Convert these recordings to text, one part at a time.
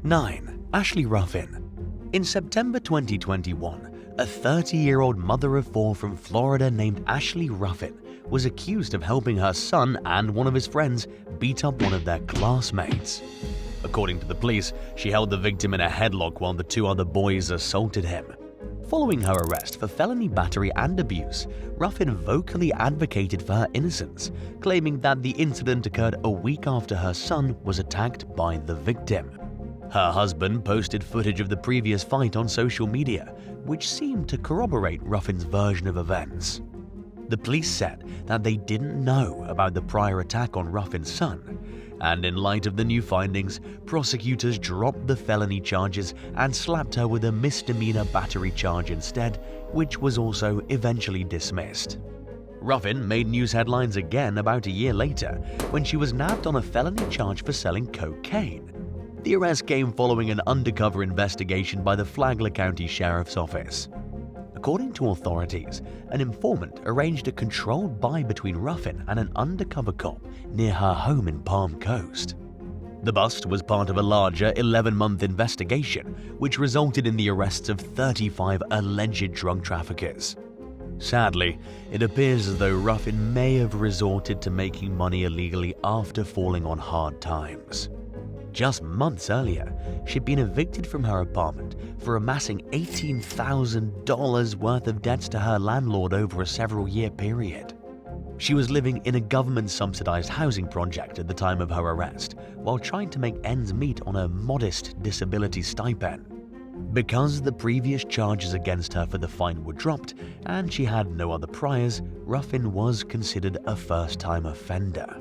9. Ashley Ruffin. In September 2021, a 30-year-old mother of 4 from Florida named Ashley Ruffin was accused of helping her son and one of his friends beat up one of their classmates. According to the police, she held the victim in a headlock while the 2 other boys assaulted him. Following her arrest for felony battery and abuse, Ruffin vocally advocated for her innocence, claiming that the incident occurred a week after her son was attacked by the victim. Her husband posted footage of the previous fight on social media, which seemed to corroborate Ruffin's version of events. The police said that they didn't know about the prior attack on Ruffin's son, and in light of the new findings, prosecutors dropped the felony charges and slapped her with a misdemeanor battery charge instead, which was also eventually dismissed. Ruffin made news headlines again about a year later when she was nabbed on a felony charge for selling cocaine. The arrest came following an undercover investigation by the Flagler County Sheriff's Office. According to authorities, an informant arranged a controlled buy between Ruffin and an undercover cop near her home in Palm Coast. The bust was part of a larger 11-month investigation, which resulted in the arrests of 35 alleged drug traffickers. Sadly, it appears as though Ruffin may have resorted to making money illegally after falling on hard times. Just months earlier, she'd been evicted from her apartment for amassing $18,000 worth of debts to her landlord over a several-year period. She was living in a government-subsidized housing project at the time of her arrest, while trying to make ends meet on a modest disability stipend. Because the previous charges against her for the fine were dropped and she had no other priors, Ruffin was considered a first-time offender.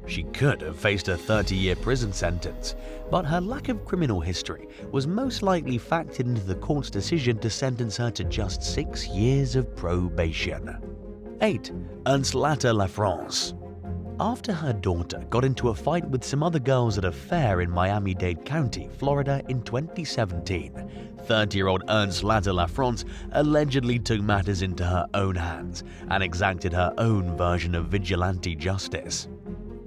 She could have faced a 30-year prison sentence, but her lack of criminal history was most likely factored into the court's decision to sentence her to just 6 years of probation. 8. Anlat Lefron. After her daughter got into a fight with some other girls at a fair in Miami-Dade County, Florida in 2017, 30-year-old Anlat Lefron allegedly took matters into her own hands and exacted her own version of vigilante justice.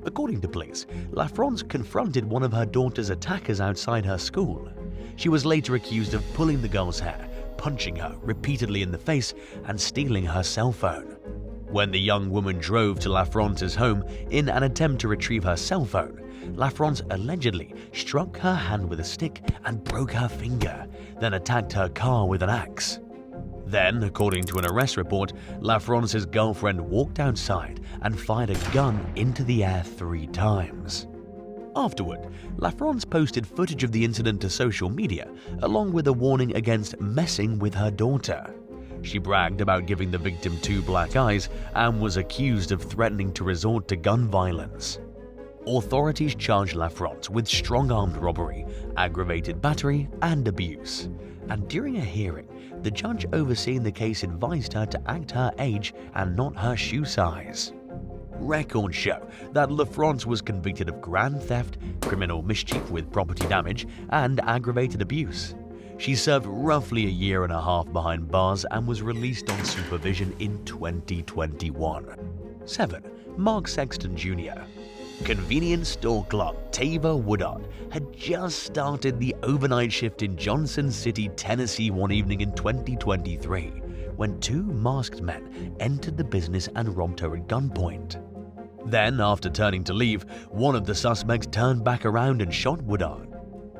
According to police, Lefron confronted one of her daughter's attackers outside her school. She was later accused of pulling the girl's hair, punching her repeatedly in the face, and stealing her cell phone. When the young woman drove to Lefron's home in an attempt to retrieve her cell phone, Lefron allegedly struck her hand with a stick and broke her finger, then attacked her car with an axe. Then, according to an arrest report, Lefron's girlfriend walked outside and fired a gun into the air 3 times. Afterward, Lefron posted footage of the incident to social media, along with a warning against messing with her daughter. She bragged about giving the victim 2 black eyes and was accused of threatening to resort to gun violence. Authorities charged Lefron with strong-armed robbery, aggravated battery, and abuse. And during a hearing, the judge overseeing the case advised her to act her age and not her shoe size. Records show that Lefron was convicted of grand theft, criminal mischief with property damage, and aggravated abuse. She served roughly a year and a half behind bars and was released on supervision in 2021. 7. Markston Jr. Convenience store clerk Tava Woodard had just started the overnight shift in Johnson City, Tennessee one evening in 2023 when 2 masked men entered the business and robbed her at gunpoint. Then, after turning to leave, one of the suspects turned back around and shot Woodard.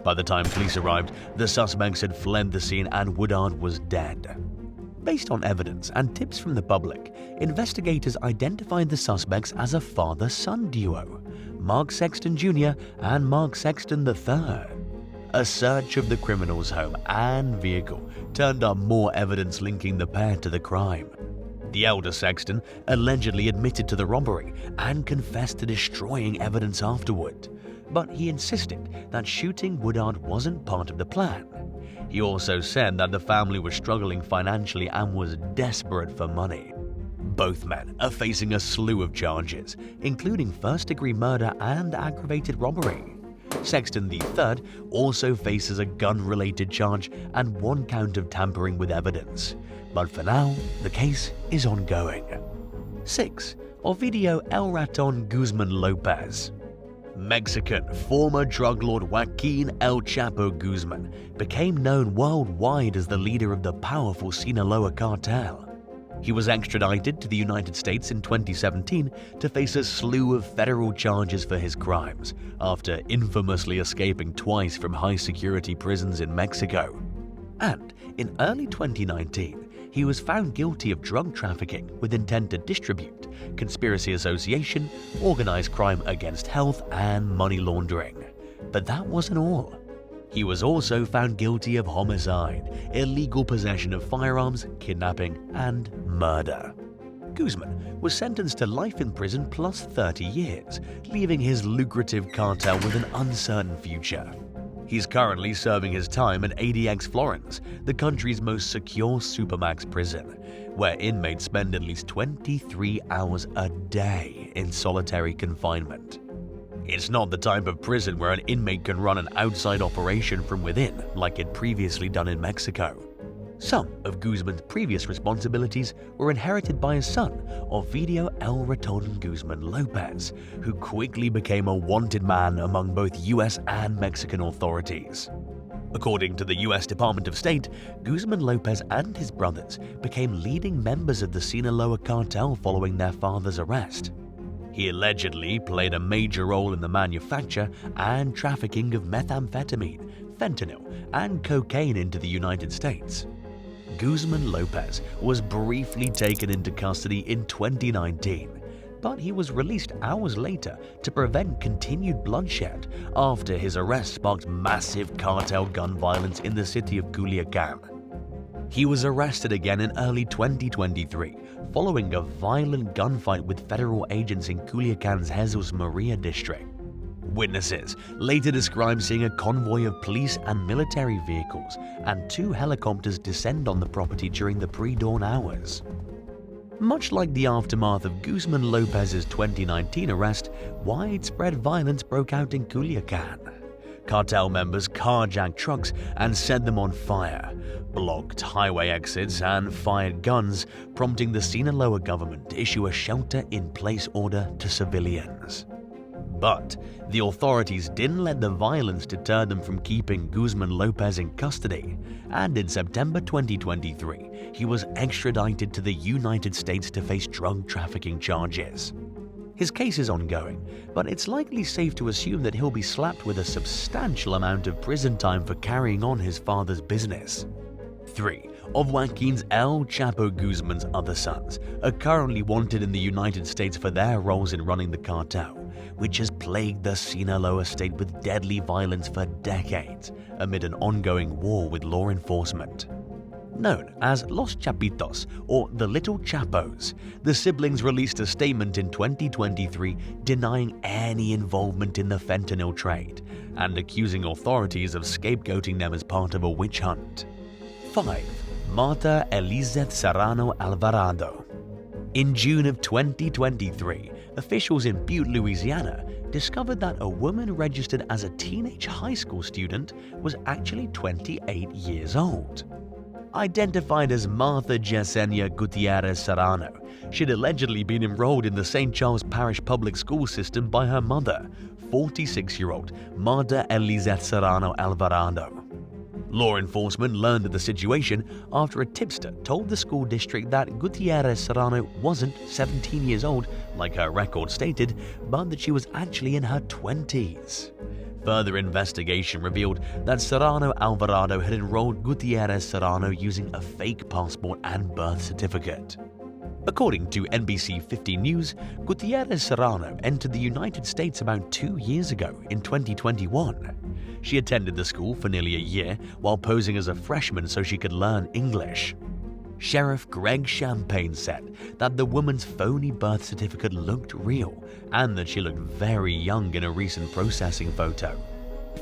By the time police arrived, the suspects had fled the scene and Woodard was dead. Based on evidence and tips from the public, investigators identified the suspects as a father-son duo, Markston Jr. and Markston III. A search of the criminal's home and vehicle turned up more evidence linking the pair to the crime. The elder Sexton allegedly admitted to the robbery and confessed to destroying evidence afterward, but he insisted that shooting Woodard wasn't part of the plan. He also said that the family was struggling financially and was desperate for money. Both men are facing a slew of charges, including first-degree murder and aggravated robbery. Sexton III also faces a gun-related charge and 1 count of tampering with evidence. But for now, the case is ongoing. 6. Ovidio El Raton Guzman Lopez. Mexican former drug lord Joaquin El Chapo Guzman became known worldwide as the leader of the powerful Sinaloa cartel. He was extradited to the United States in 2017 to face a slew of federal charges for his crimes, after infamously escaping twice from high-security prisons in Mexico. And in early 2019, he was found guilty of drug trafficking with intent to distribute, conspiracy association, organized crime against health, and money laundering. But that wasn't all. He was also found guilty of homicide, illegal possession of firearms, kidnapping, and murder. Guzman was sentenced to life in prison plus 30 years, leaving his lucrative cartel with an uncertain future. He's currently serving his time at ADX Florence, the country's most secure supermax prison, where inmates spend at least 23 hours a day in solitary confinement. It's not the type of prison where an inmate can run an outside operation from within like it previously done in Mexico. Some of Guzman's previous responsibilities were inherited by his son, Ovidio El Raton Guzman Lopez, who quickly became a wanted man among both US and Mexican authorities. According to the US Department of State, Guzman Lopez and his brothers became leading members of the Sinaloa cartel following their father's arrest. He allegedly played a major role in the manufacture and trafficking of methamphetamine, fentanyl, and cocaine into the United States. Guzman Lopez was briefly taken into custody in 2019, but he was released hours later to prevent continued bloodshed after his arrest sparked massive cartel gun violence in the city of Culiacan. He was arrested again in early 2023 following a violent gunfight with federal agents in Culiacan's Jesus Maria district. Witnesses later described seeing a convoy of police and military vehicles and 2 helicopters descend on the property during the pre-dawn hours. Much like the aftermath of Guzman Lopez's 2019 arrest, widespread violence broke out in Culiacan. Cartel members carjacked trucks and set them on fire, blocked highway exits, and fired guns, prompting the Sinaloa government to issue a shelter-in-place order to civilians. But the authorities didn't let the violence deter them from keeping Guzman Lopez in custody, and in September 2023, he was extradited to the United States to face drug trafficking charges. His case is ongoing, but it's likely safe to assume that he'll be slapped with a substantial amount of prison time for carrying on his father's business. 3 of Joaquin's El Chapo Guzman's other sons are currently wanted in the United States for their roles in running the cartel, which has plagued the Sinaloa state with deadly violence for decades amid an ongoing war with law enforcement. Known as Los Chapitos, or the Little Chapos, the siblings released a statement in 2023 denying any involvement in the fentanyl trade and accusing authorities of scapegoating them as part of a witch hunt. 5. Marta Elizeth Serrano Alvarado. In June of 2023, officials in Butte, Louisiana, discovered that a woman registered as a teenage high school student was actually 28 years old. Identified as Martha Yesenia Gutierrez Serrano, she'd allegedly been enrolled in the St. Charles Parish public school system by her mother, 46-year-old Marta Elizeth Serrano Alvarado. Law enforcement learned of the situation after a tipster told the school district that Gutierrez Serrano wasn't 17 years old like her record stated, but that she was actually in her 20s. Further investigation revealed that Serrano Alvarado had enrolled Gutierrez Serrano using a fake passport and birth certificate. According to NBC 15 News, Gutierrez Serrano entered the United States about 2 years ago in 2021. She attended the school for nearly a year while posing as a freshman so she could learn English. Sheriff Greg Champagne said that the woman's phony birth certificate looked real and that she looked very young in a recent processing photo.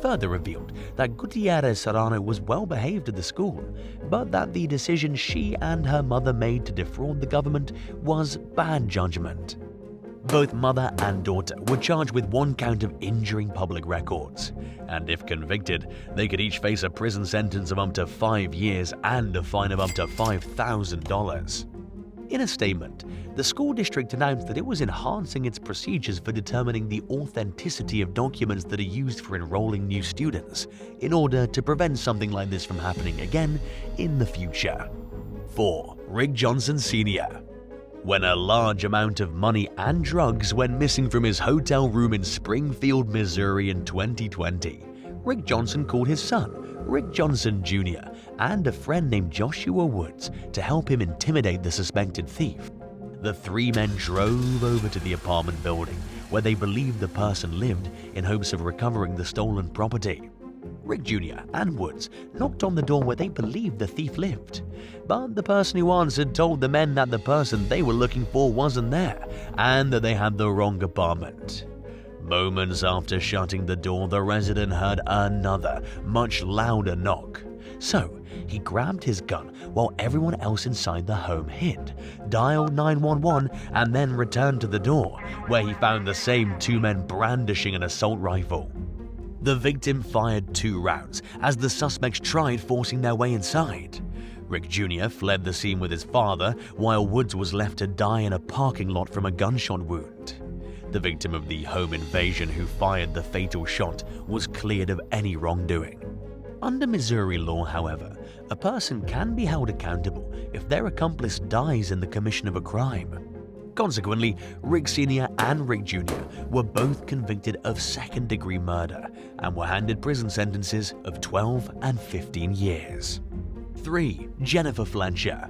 Further revealed that Gutierrez Serrano was well behaved at the school, but that the decision she and her mother made to defraud the government was bad judgment. Both mother and daughter were charged with 1 count of injuring public records, and if convicted, they could each face a prison sentence of up to 5 years and a fine of up to $5,000. In a statement, the school district announced that it was enhancing its procedures for determining the authenticity of documents that are used for enrolling new students, in order to prevent something like this from happening again in the future. 4. Rick Johnson Sr. When a large amount of money and drugs went missing from his hotel room in Springfield, Missouri in 2020, Rick Johnson called his son, Rick Johnson Jr., and a friend named Joshua Woods to help him intimidate the suspected thief. The three men drove over to the apartment building where they believed the person lived in hopes of recovering the stolen property. Rick Jr. and Woods knocked on the door where they believed the thief lived, but the person who answered told the men that the person they were looking for wasn't there and that they had the wrong apartment. Moments after shutting the door, the resident heard another, much louder knock. So he grabbed his gun while everyone else inside the home hid, dialed 911, and then returned to the door, where he found the same two men brandishing an assault rifle. The victim fired 2 rounds as the suspects tried forcing their way inside. Rick Jr. fled the scene with his father, while Woods was left to die in a parking lot from a gunshot wound. The victim of the home invasion who fired the fatal shot was cleared of any wrongdoing. Under Missouri law, however, a person can be held accountable if their accomplice dies in the commission of a crime. Consequently, Rick Sr. and Rick Jr. were both convicted of second-degree murder and were handed prison sentences of 12 and 15 years. 3. Jennifer Fletcher.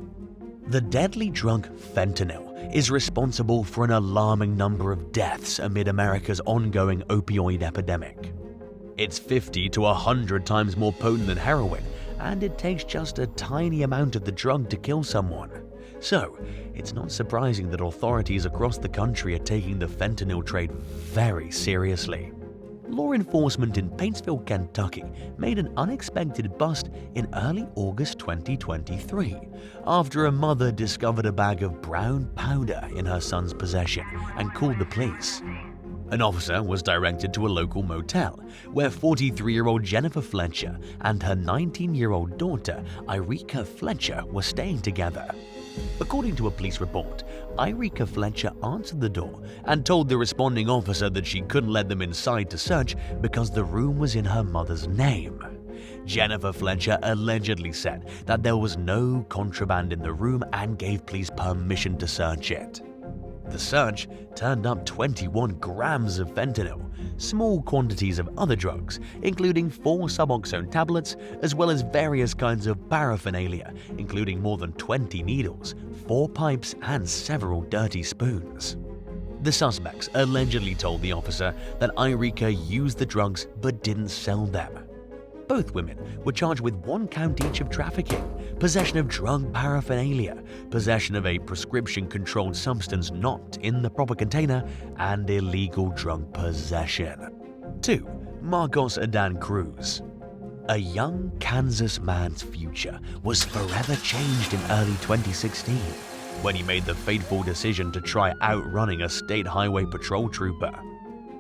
The deadly drug fentanyl is responsible for an alarming number of deaths amid America's ongoing opioid epidemic. It's 50 to 100 times more potent than heroin, and it takes just a tiny amount of the drug to kill someone. So, it's not surprising that authorities across the country are taking the fentanyl trade very seriously. Law enforcement in Paintsville, Kentucky made an unexpected bust in early August 2023 after a mother discovered a bag of brown powder in her son's possession and called the police. An officer was directed to a local motel where 43-year-old Jennifer Fletcher and her 19-year-old daughter, Irica Fletcher, were staying together. According to a police report, Irica Fletcher answered the door and told the responding officer that she couldn't let them inside to search because the room was in her mother's name. Jennifer Fletcher allegedly said that there was no contraband in the room and gave police permission to search it. The search turned up 21 grams of fentanyl, small quantities of other drugs, including 4 Suboxone tablets, as well as various kinds of paraphernalia, including more than 20 needles, 4 pipes, and several dirty spoons. The suspects allegedly told the officer that Irica used the drugs but didn't sell them. Both women were charged with 1 count each of trafficking, possession of drug paraphernalia, possession of a prescription-controlled substance not in the proper container, and illegal drug possession. 2. Marcos Adan Cruz. A young Kansas man's future was forever changed in early 2016 when he made the fateful decision to try outrunning a state highway patrol trooper.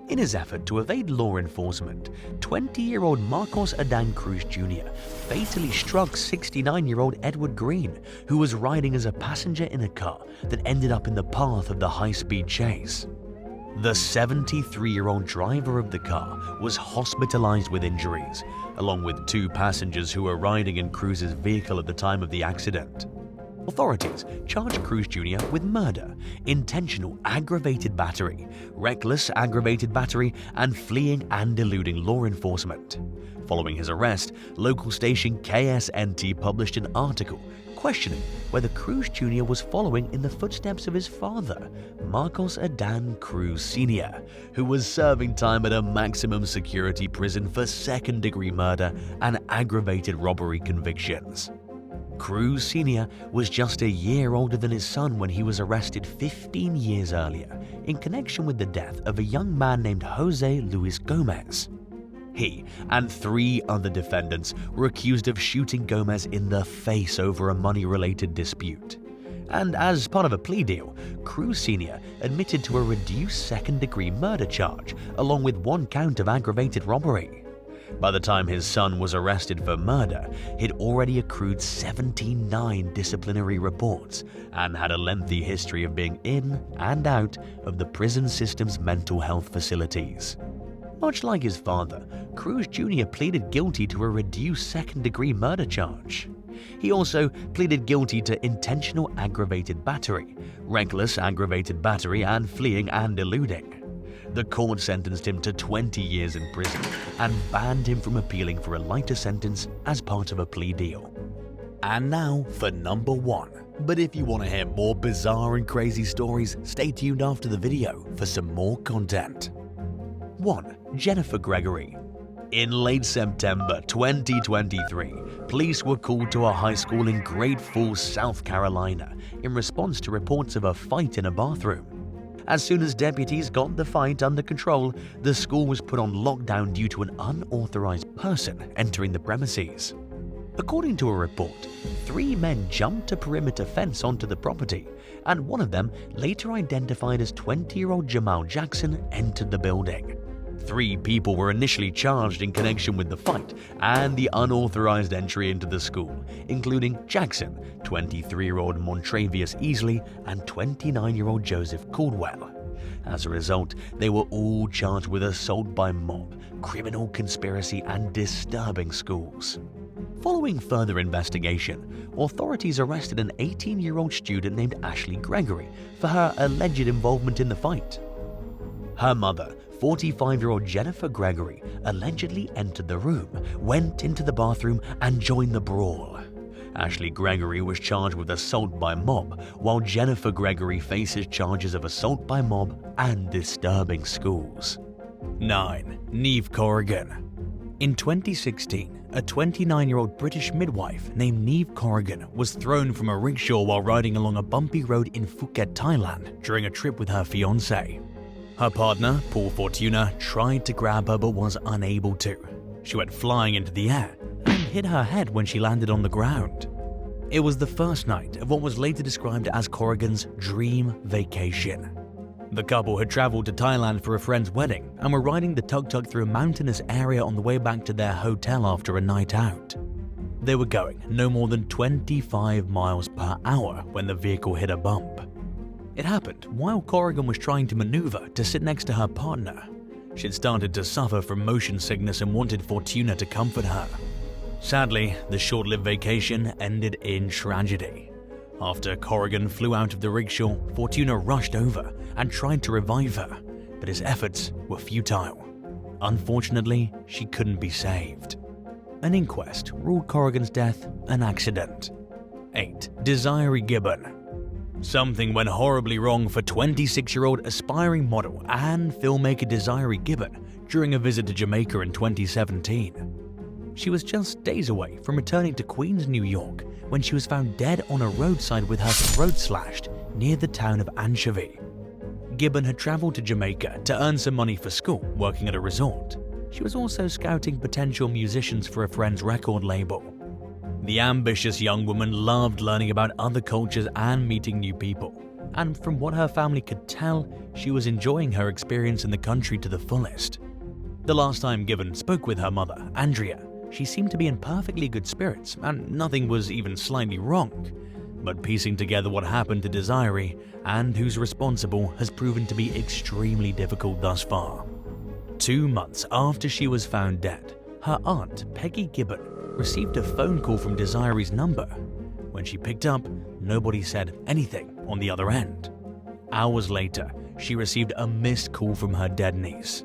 In his effort to evade law enforcement, 20-year-old Marcos Adan Cruz Jr. fatally struck 69-year-old Edward Green, who was riding as a passenger in a car that ended up in the path of the high-speed chase. The 73-year-old driver of the car was hospitalized with injuries, along with 2 passengers who were riding in Cruz's vehicle at the time of the accident. Authorities charged Cruz Jr. with murder, intentional aggravated battery, reckless aggravated battery, and fleeing and eluding law enforcement. Following his arrest, local station KSNT published an article questioning whether Cruz Jr. was following in the footsteps of his father, Marcos Adan Cruz Sr., who was serving time at a maximum security prison for second-degree murder and aggravated robbery convictions. Cruz Sr. was just a year older than his son when he was arrested 15 years earlier in connection with the death of a young man named Jose Luis Gomez. He and 3 other defendants were accused of shooting Gomez in the face over a money-related dispute. And as part of a plea deal, Cruz Sr. admitted to a reduced second-degree murder charge along with 1 count of aggravated robbery. By the time his son was arrested for murder, he'd already accrued 79 disciplinary reports and had a lengthy history of being in and out of the prison system's mental health facilities. Much like his father, Cruz Jr. pleaded guilty to a reduced second-degree murder charge. He also pleaded guilty to intentional aggravated battery, reckless aggravated battery, and fleeing and eluding. The court sentenced him to 20 years in prison and banned him from appealing for a lighter sentence as part of a plea deal. And now for number 1. But if you want to hear more bizarre and crazy stories, stay tuned after the video for some more content. 1. Jennifer Gregory. In late September 2023, police were called to a high school in Great Falls, South Carolina, in response to reports of a fight in a bathroom. As soon as deputies got the fight under control, the school was put on lockdown due to an unauthorized person entering the premises. According to a report, 3 men jumped a perimeter fence onto the property, and one of them, later identified as 20-year-old Jamal Jackson, entered the building. 3 people were initially charged in connection with the fight and the unauthorized entry into the school, including Jackson, 23-year-old Montravius Easley, and 29-year-old Joseph Caldwell. As a result, they were all charged with assault by mob, criminal conspiracy, and disturbing schools. Following further investigation, authorities arrested an 18-year-old student named Ashley Gregory for her alleged involvement in the fight. Her mother, 45-year-old Jennifer Gregory, allegedly entered the room, went into the bathroom, and joined the brawl. Ashley Gregory was charged with assault by mob, while Jennifer Gregory faces charges of assault by mob and disturbing schools. 9. Neeve Corgan. In 2016, a 29-year-old British midwife named Neeve Corgan was thrown from a rickshaw while riding along a bumpy road in Phuket, Thailand, during a trip with her fiancé. Her partner, Paul Fortuna, tried to grab her but was unable to. She went flying into the air and hit her head when she landed on the ground. It was the first night of what was later described as Corrigan's dream vacation. The couple had traveled to Thailand for a friend's wedding and were riding the tuk-tuk through a mountainous area on the way back to their hotel after a night out. They were going no more than 25 miles per hour when the vehicle hit a bump. It happened while Corrigan was trying to maneuver to sit next to her partner. She'd started to suffer from motion sickness and wanted Fortuna to comfort her. Sadly, the short-lived vacation ended in tragedy. After Corrigan flew out of the rickshaw, Fortuna rushed over and tried to revive her, but his efforts were futile. Unfortunately, she couldn't be saved. An inquest ruled Corrigan's death an accident. 8. Desir Gibbon. Something went horribly wrong for 26-year-old aspiring model and filmmaker Desir Gibbon during a visit to Jamaica in 2017. She was just days away from returning to Queens, New York, when she was found dead on a roadside with her throat slashed near the town of Anchovy. Gibbon had traveled to Jamaica to earn some money for school, working at a resort. She was also scouting potential musicians for a friend's record label. The ambitious young woman loved learning about other cultures and meeting new people, and from what her family could tell, she was enjoying her experience in the country to the fullest. The last time Gibbon spoke with her mother, Andrea, she seemed to be in perfectly good spirits and nothing was even slightly wrong. But piecing together what happened to Desiree and who's responsible has proven to be extremely difficult thus far. 2 months after she was found dead, her aunt, Peggy Gibbon, received a phone call from Desiree's number. When she picked up, nobody said anything on the other end. Hours later, she received a missed call from her dead niece.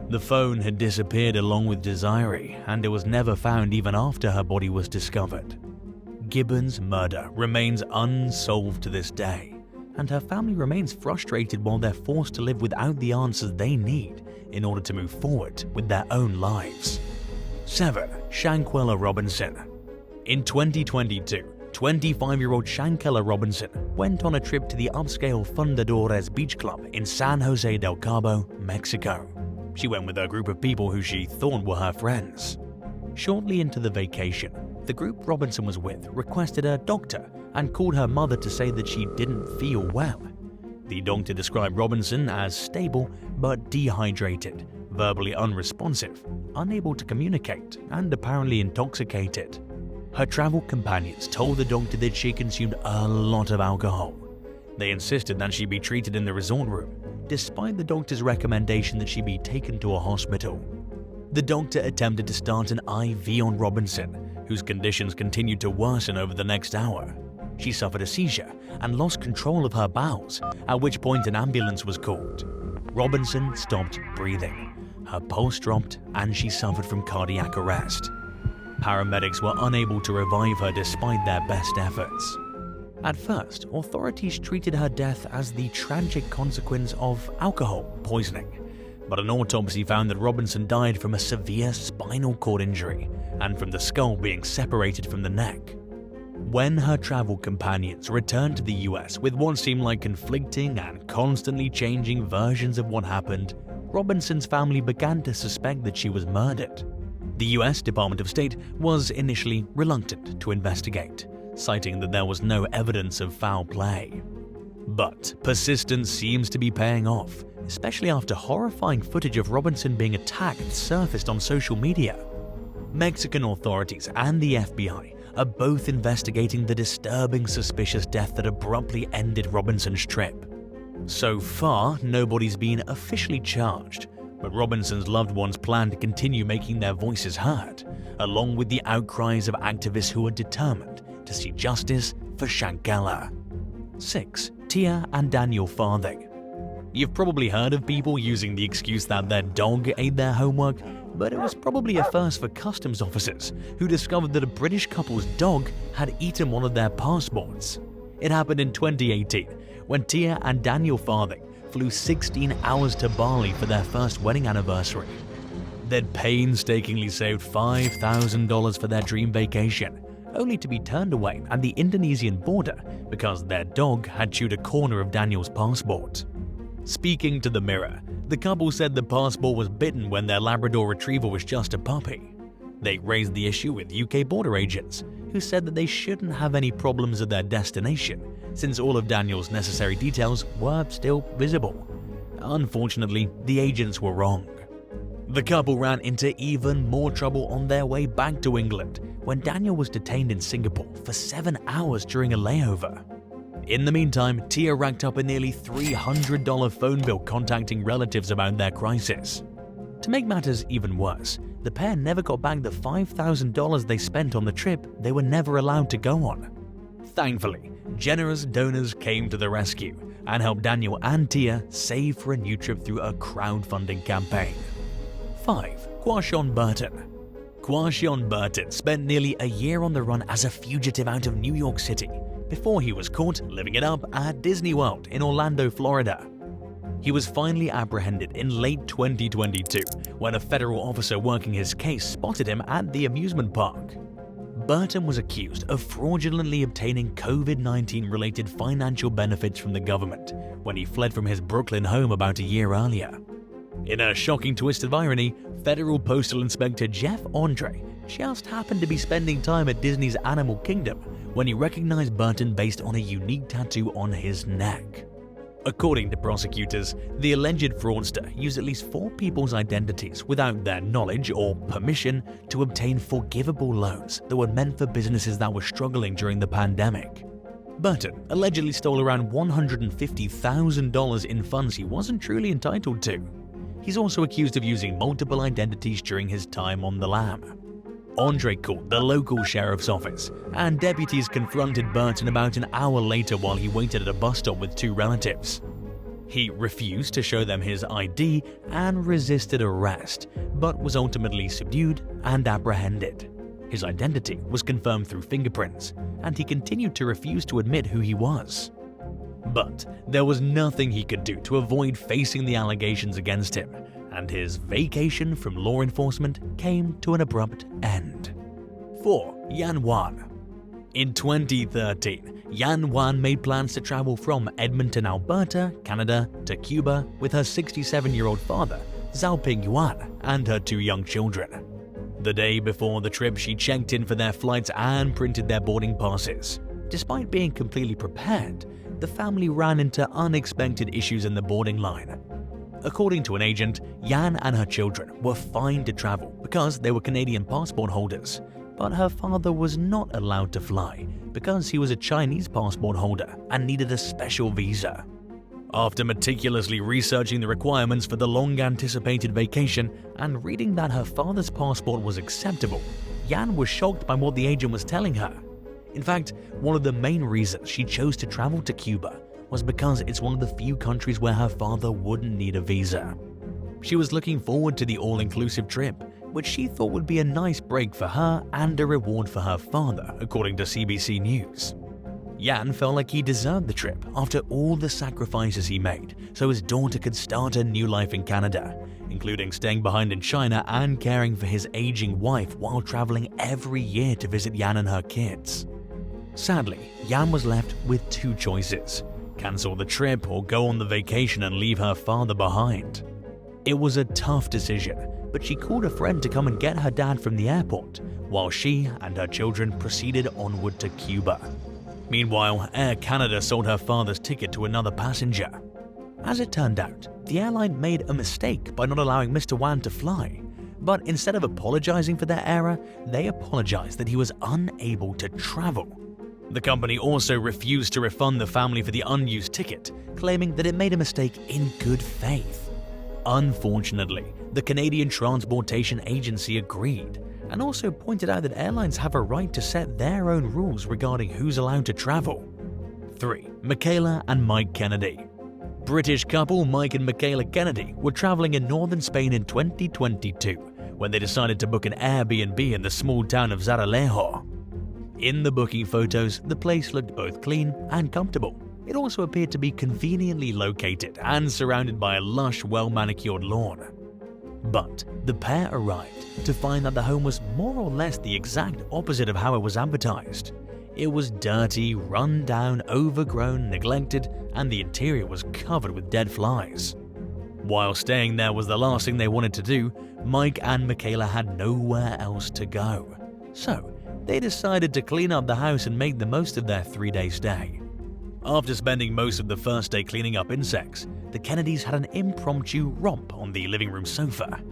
The phone had disappeared along with Desiree, and it was never found even after her body was discovered. Gibbon's murder remains unsolved to this day, and her family remains frustrated while they're forced to live without the answers they need in order to move forward with their own lives. 7. Shanella Robinson. In 2022, 25-year-old Shanella Robinson went on a trip to the upscale Fundadores Beach Club in San Jose del Cabo, Mexico. She went with a group of people who she thought were her friends. Shortly into the vacation, the group Robinson was with requested a doctor and called her mother to say that she didn't feel well. The doctor described Robinson as stable but dehydrated, verbally unresponsive, unable to communicate, and apparently intoxicated. Her travel companions told the doctor that she consumed a lot of alcohol. They insisted that she be treated in the resort room, despite the doctor's recommendation that she be taken to a hospital. The doctor attempted to start an IV on Robinson, whose conditions continued to worsen over the next hour. She suffered a seizure and lost control of her bowels, at which point an ambulance was called. Robinson stopped breathing. Her pulse dropped and she suffered from cardiac arrest. Paramedics were unable to revive her despite their best efforts. At first, authorities treated her death as the tragic consequence of alcohol poisoning, but an autopsy found that Robinson died from a severe spinal cord injury and from the skull being separated from the neck. When her travel companions returned to the US with what seemed like conflicting and constantly changing versions of what happened, Robinson's family began to suspect that she was murdered. The US Department of State was initially reluctant to investigate, citing that there was no evidence of foul play. But persistence seems to be paying off, especially after horrifying footage of Robinson being attacked surfaced on social media. Mexican authorities and the FBI are both investigating the disturbing suspicious death that abruptly ended Robinson's trip. So far, nobody's been officially charged, but Robinson's loved ones plan to continue making their voices heard, along with the outcries of activists who are determined to see justice for Shanella. 6. Tia and Daniel Farthing. You've probably heard of people using the excuse that their dog ate their homework, but it was probably a first for customs officers who discovered that a British couple's dog had eaten one of their passports. It happened in 2018 when Tia and Daniel Farthing flew 16 hours to Bali for their first wedding anniversary. They'd painstakingly saved $5,000 for their dream vacation, only to be turned away at the Indonesian border because their dog had chewed a corner of Daniel's passport. Speaking to the Mirror, the couple said the passport was bitten when their Labrador Retriever was just a puppy. They raised the issue with UK border agents, who said that they shouldn't have any problems at their destination, since all of Daniel's necessary details were still visible. Unfortunately, the agents were wrong. The couple ran into even more trouble on their way back to England when Daniel was detained in Singapore for 7 hours during a layover. In the meantime, Tia racked up a nearly $300 phone bill contacting relatives about their crisis. To make matters even worse, the pair never got back the $5,000 they spent on the trip they were never allowed to go on. Thankfully, generous donors came to the rescue and helped Daniel and Tia save for a new trip through a crowdfunding campaign. 5. Quashon Burton. Quashon Burton spent nearly a year on the run as a fugitive out of New York City before he was caught living it up at Disney World in Orlando, Florida. He was finally apprehended in late 2022 when a federal officer working his case spotted him at the amusement park. Burton was accused of fraudulently obtaining COVID-19 related financial benefits from the government when he fled from his Brooklyn home about a year earlier. In a shocking twist of irony, Federal Postal Inspector Jeff Andre just happened to be spending time at Disney's Animal Kingdom when he recognized Burton based on a unique tattoo on his neck. According to prosecutors, the alleged fraudster used at least 4 people's identities without their knowledge or permission to obtain forgivable loans that were meant for businesses that were struggling during the pandemic. Burton allegedly stole around $150,000 in funds he wasn't truly entitled to. He's also accused of using multiple identities during his time on the lam. Andre called the local sheriff's office, and deputies confronted Burton about an hour later while he waited at a bus stop with 2 relatives. He refused to show them his ID and resisted arrest, but was ultimately subdued and apprehended. His identity was confirmed through fingerprints, and he continued to refuse to admit who he was. But there was nothing he could do to avoid facing the allegations against him, and his vacation from law enforcement came to an abrupt end. 4. Yan Wan. In 2013, Yan Wan made plans to travel from Edmonton, Alberta, Canada, to Cuba with her 67-year-old father, Xiaoping Yuan, and her 2 young children. The day before the trip, she checked in for their flights and printed their boarding passes. Despite being completely prepared, the family ran into unexpected issues in the boarding line. According to an agent, Yan and her children were fine to travel because they were Canadian passport holders, but her father was not allowed to fly because he was a Chinese passport holder and needed a special visa. After meticulously researching the requirements for the long-anticipated vacation and reading that her father's passport was acceptable, Yan was shocked by what the agent was telling her. In fact, one of the main reasons she chose to travel to Cuba was because it's one of the few countries where her father wouldn't need a visa. She was looking forward to the all-inclusive trip, which she thought would be a nice break for her and a reward for her father, according to CBC News. Yan felt like he deserved the trip after all the sacrifices he made so his daughter could start a new life in Canada, including staying behind in China and caring for his aging wife while traveling every year to visit Yan and her kids. Sadly, Yan was left with two choices: cancel the trip or go on the vacation and leave her father behind. It was a tough decision, but she called a friend to come and get her dad from the airport, while she and her children proceeded onward to Cuba. Meanwhile, Air Canada sold her father's ticket to another passenger. As it turned out, the airline made a mistake by not allowing Mr. Wan to fly, but instead of apologizing for their error, they apologized that he was unable to travel. The company also refused to refund the family for the unused ticket, claiming that it made a mistake in good faith. Unfortunately, the Canadian Transportation Agency agreed, and also pointed out that airlines have a right to set their own rules regarding who's allowed to travel. 3. Michaela and Mike Kennedy. British couple Mike and Michaela Kennedy were traveling in northern Spain in 2022 when they decided to book an Airbnb in the small town of Zaralejo. In the booking photos, the place looked both clean and comfortable. It also appeared to be conveniently located and surrounded by a lush, well-manicured lawn. But the pair arrived to find that the home was more or less the exact opposite of how it was advertised. It was dirty, run down, overgrown, neglected, and the interior was covered with dead flies. While staying there was the last thing they wanted to do, Mike and Michaela had nowhere else to go. So they decided to clean up the house and make the most of their 3-day stay. After spending most of the first day cleaning up insects, the Kennedys had an impromptu romp on the living room sofa.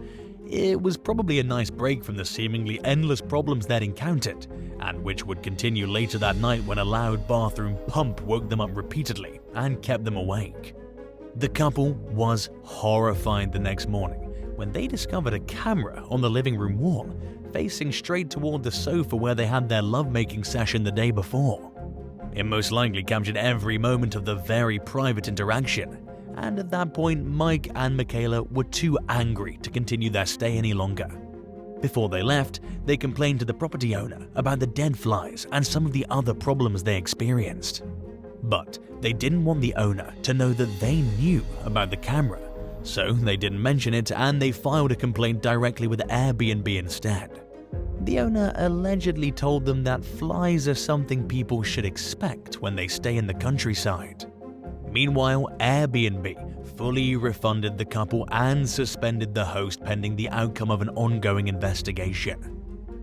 It was probably a nice break from the seemingly endless problems they'd encountered, and which would continue later that night when a loud bathroom pump woke them up repeatedly and kept them awake. The couple was horrified the next morning when they discovered a camera on the living room wall facing straight toward the sofa where they had their lovemaking session the day before. It most likely captured every moment of the very private interaction, and at that point Mike and Michaela were too angry to continue their stay any longer. Before they left, they complained to the property owner about the dead flies and some of the other problems they experienced. But they didn't want the owner to know that they knew about the camera, so they didn't mention it and they filed a complaint directly with Airbnb instead. The owner allegedly told them that flies are something people should expect when they stay in the countryside. Meanwhile, Airbnb fully refunded the couple and suspended the host pending the outcome of an ongoing investigation.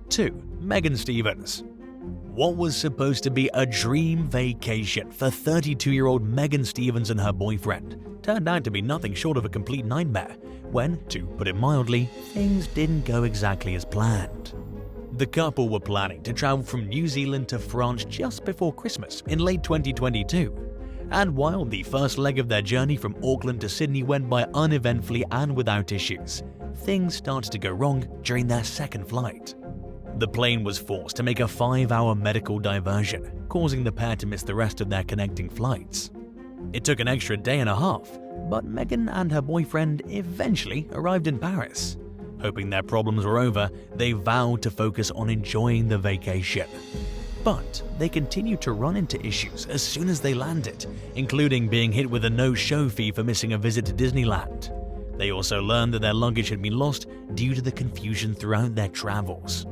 2. Megan Stevens. What was supposed to be a dream vacation for 32-year-old Megan Stevens and her boyfriend turned out to be nothing short of a complete nightmare when, to put it mildly, things didn't go exactly as planned. The couple were planning to travel from New Zealand to France just before Christmas in late 2022. And while the first leg of their journey from Auckland to Sydney went by uneventfully and without issues, things started to go wrong during their second flight. The plane was forced to make a 5-hour medical diversion, causing the pair to miss the rest of their connecting flights. It took an extra day and a half, but Megan and her boyfriend eventually arrived in Paris. Hoping their problems were over, they vowed to focus on enjoying the vacation. But they continued to run into issues as soon as they landed, including being hit with a no-show fee for missing a visit to Disneyland. They also learned that their luggage had been lost due to the confusion throughout their travels.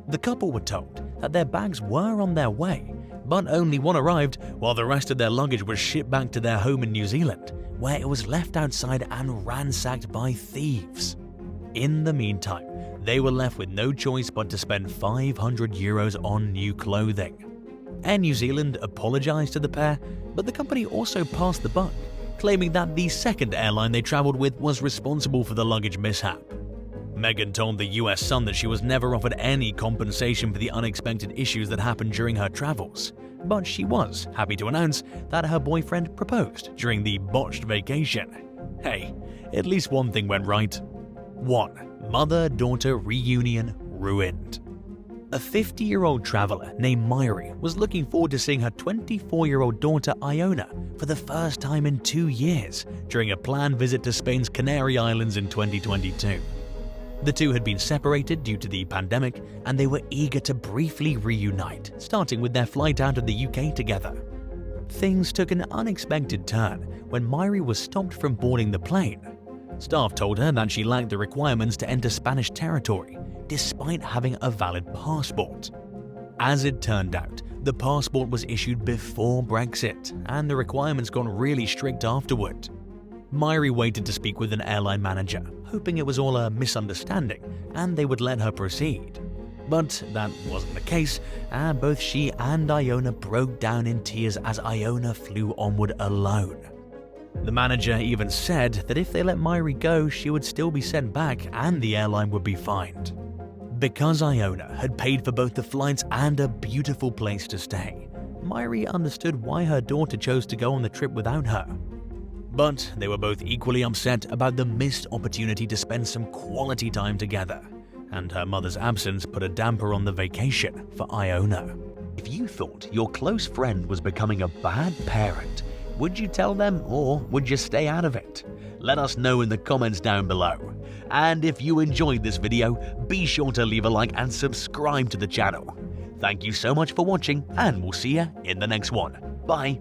The couple were told that their bags were on their way, but only one arrived while the rest of their luggage was shipped back to their home in New Zealand, where it was left outside and ransacked by thieves. In the meantime, they were left with no choice but to spend 500 euros on new clothing. Air New Zealand apologized to the pair, but the company also passed the buck, claiming that the second airline they traveled with was responsible for the luggage mishap. Meghan told the US Sun that she was never offered any compensation for the unexpected issues that happened during her travels, but she was happy to announce that her boyfriend proposed during the botched vacation. Hey, at least one thing went right. 1. Mother-daughter reunion ruined. A 50-year-old traveler named Myri was looking forward to seeing her 24-year-old daughter Iona for the first time in 2 years during a planned visit to Spain's Canary Islands in 2022. The two had been separated due to the pandemic, and they were eager to briefly reunite, starting with their flight out of the UK together. Things took an unexpected turn when Myri was stopped from boarding the plane. Staff told her that she lacked the requirements to enter Spanish territory, despite having a valid passport. As it turned out, the passport was issued before Brexit, and the requirements got really strict afterward. Myri waited to speak with an airline manager, hoping it was all a misunderstanding and they would let her proceed. But that wasn't the case, and both she and Iona broke down in tears as Iona flew onward alone. The manager even said that if they let Myri go, she would still be sent back and the airline would be fined. Because Iona had paid for both the flights and a beautiful place to stay, Myri understood why her daughter chose to go on the trip without her. But they were both equally upset about the missed opportunity to spend some quality time together, and her mother's absence put a damper on the vacation for Iona. If you thought your close friend was becoming a bad parent, would you tell them or would you stay out of it? Let us know in the comments down below. And if you enjoyed this video, be sure to leave a like and subscribe to the channel. Thank you so much for watching, and we'll see you in the next one. Bye.